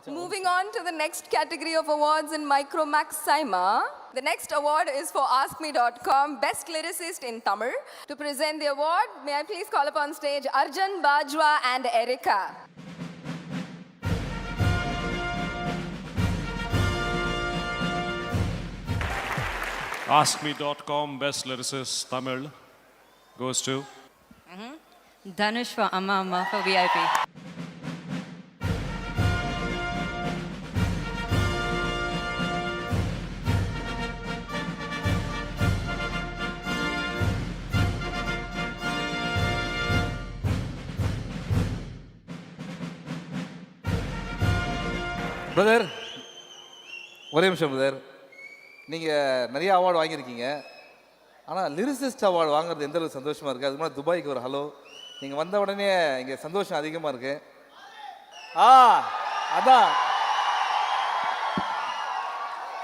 Moving on to the next category of awards in Micromax Saima. The next award is for AskMe.com, Best Lyricist in Tamil. To present the award, may I please call upon stage Arjun Bajwa and Erika. AskMe.com Best Lyricist Tamil goes to Dhanush for Amma Amma for VIP. Brother, ஒரே நிமிஷம் brother. நீங்கள் நிறைய award வாங்கியிருக்கீங்க. ஆனால் lyricist award வாங்குறது எந்த அளவுக்கு சந்தோஷமாக இருக்குது. அதுக்கு முன்னாடி துபாய்க்கு ஒரு ஹலோ. நீங்கள் வந்த உடனே இங்கே சந்தோஷம் அதிகமாக இருக்கு. அதான்.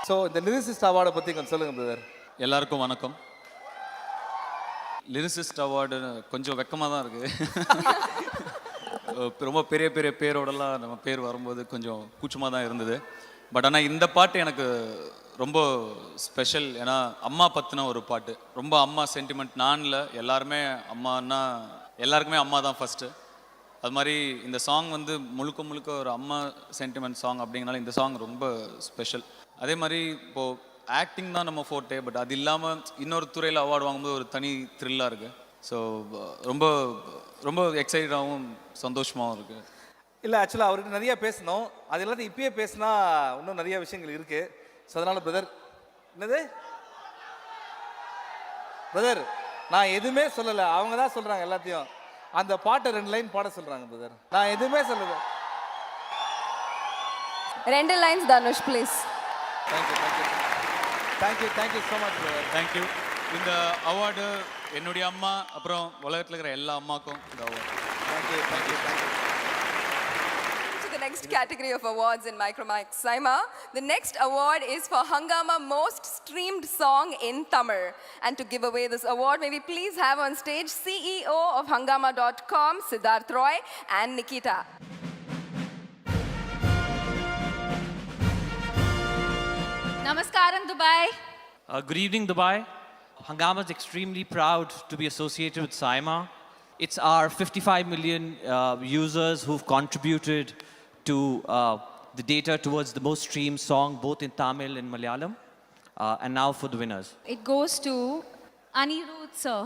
ஸோ இந்த லிரிசிஸ்ட் அவார்டை பற்றி கொஞ்சம் சொல்லுங்கள் பிரதர். எல்லாருக்கும் வணக்கம். லிரிசிஸ்ட் அவார்டு கொஞ்சம் வெக்கமாக தான் இருக்குது. ரொம்ப பெரிய பெரிய பேரோடலாம் நம்ம பேர் வரும்போது கொஞ்சம் கூச்சமாக தான் இருந்தது. பட் ஆனால் இந்த பாட்டு எனக்கு ரொம்ப ஸ்பெஷல். ஏன்னா அம்மா பற்றின ஒரு பாட்டு, ரொம்ப அம்மா சென்டிமெண்ட். நானில் எல்லாருமே அம்மானா எல்லாருக்குமே அம்மா தான் ஃபஸ்ட்டு. அது மாதிரி இந்த சாங் வந்து முழுக்க முழுக்க ஒரு அம்மா சென்டிமெண்ட் சாங் அப்படிங்கிறனால இந்த சாங் ரொம்ப ஸ்பெஷல். அதே மாதிரி இப்போது ஆக்டிங் தான் நம்ம ஃபோர்ட்டே, பட் அது இல்லாமல் இன்னொரு துறையில் அவார்டு வாங்கும்போது ஒரு தனி த்ரில்லாக இருக்குது. ஸோ ரொம்ப ரொம்ப எக்ஸைட்டடாகவும் சந்தோஷமாகவும் இருக்குது. இல்லை, ஆக்சுவலாக அவர்கிட்ட நிறைய பேசணும். அது எல்லாத்தையும் இப்பயே பேசினா இன்னும் நிறைய விஷயங்கள் இருக்குது. ஸோ அதனால் பிரதர், என்னது பிரதர், நான் எதுவுமே சொல்லலை, அவங்க தான் சொல்கிறாங்க எல்லாத்தையும். அந்த பாட்டை 2 லைன் பாட சொல்கிறாங்க பிரதர். நான் எதுவுமே சொல்லலை. 2 lines, Dhanush, please. Thank you so much brother. Thank you. இந்த அவார்டு என்னுடைய அம்மா, அப்புறம் உலகத்தில் இருக்கிற எல்லா அம்மாக்கும் இந்த award. Thank you. To the next category of awards in Micromax Saima. The next award is for Hangama Most Streamed Song in Tamil. And to give away this award, may we please have on stage CEO of Hangama.com, Siddharth Roy and Nikita. Namaskaram, Dubai. Good evening, Dubai. Hangama is extremely proud to be associated with Saima. It's our 55 million users who've contributed to the data towards the most streamed song, both in Tamil and Malayalam. And now for the winners. It goes to Anirudh, sir.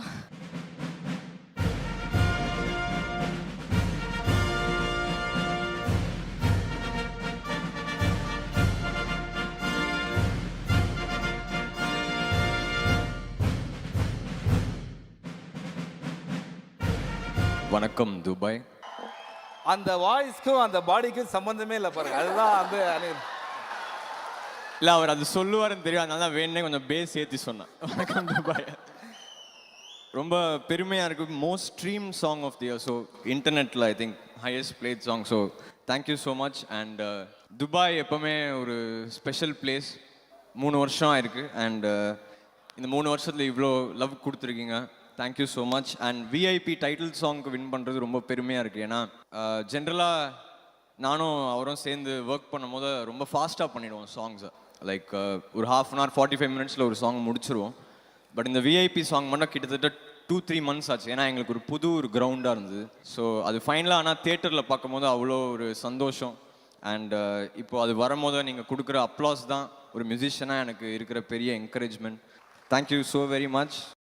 வணக்கம் Dubai. அந்த வாய்ஸ்க்கும் அந்த பாடிக்கும் சம்பந்தமே இல்லை பாருங்க. அதுதான் வந்து இல்லை, அவர் அது சொல்லுவாருன்னு தெரியும், அதனால தான் வேணே கொஞ்சம் பேஸ் ஏற்றி சொன்னேன். வணக்கம் துபாய். ரொம்ப பெருமையாக இருக்குது. Most stream song of the year. So இன்டர்நெட்டில் I think highest played song. So thank you so much. And Dubai எப்போவுமே ஒரு ஸ்பெஷல் பிளேஸ். 3 வருஷம் ஆயிருக்கு. அண்ட் இந்த 3 வருஷத்தில் இவ்வளோ லவ் கொடுத்துருக்கீங்க. Thank you so much. And VIP title சாங்க்கு வின் பண்ணுறது ரொம்ப பெருமையாக இருக்குது. ஏன்னா ஜென்ரலாக நானும் அவரும் சேர்ந்து ஒர்க் பண்ணும் போது ரொம்ப ஃபாஸ்ட்டாக பண்ணிவிடுவோம் சாங்ஸை. லைக் ஒரு 1/2 hour 45 minutesல ஒரு சாங் முடிச்சிருவோம். பட் இந்த விஐபி சாங் மட்டும் கிட்டத்தட்ட 2-3 months ஆச்சு. ஏன்னா எங்களுக்கு ஒரு புது ஒரு கிரவுண்டாக இருந்தது. ஸோ அது ஃபைனலாக ஆனால் தியேட்டரில் பார்க்கும்போது அவ்வளோ ஒரு சந்தோஷம். அண்ட் இப்போது அது வரும்போது நீங்கள் கொடுக்குற அப்ளாஸ் தான் ஒரு மியூசிஷியனாக எனக்கு இருக்கிற பெரிய encouragement. Thank you so very much.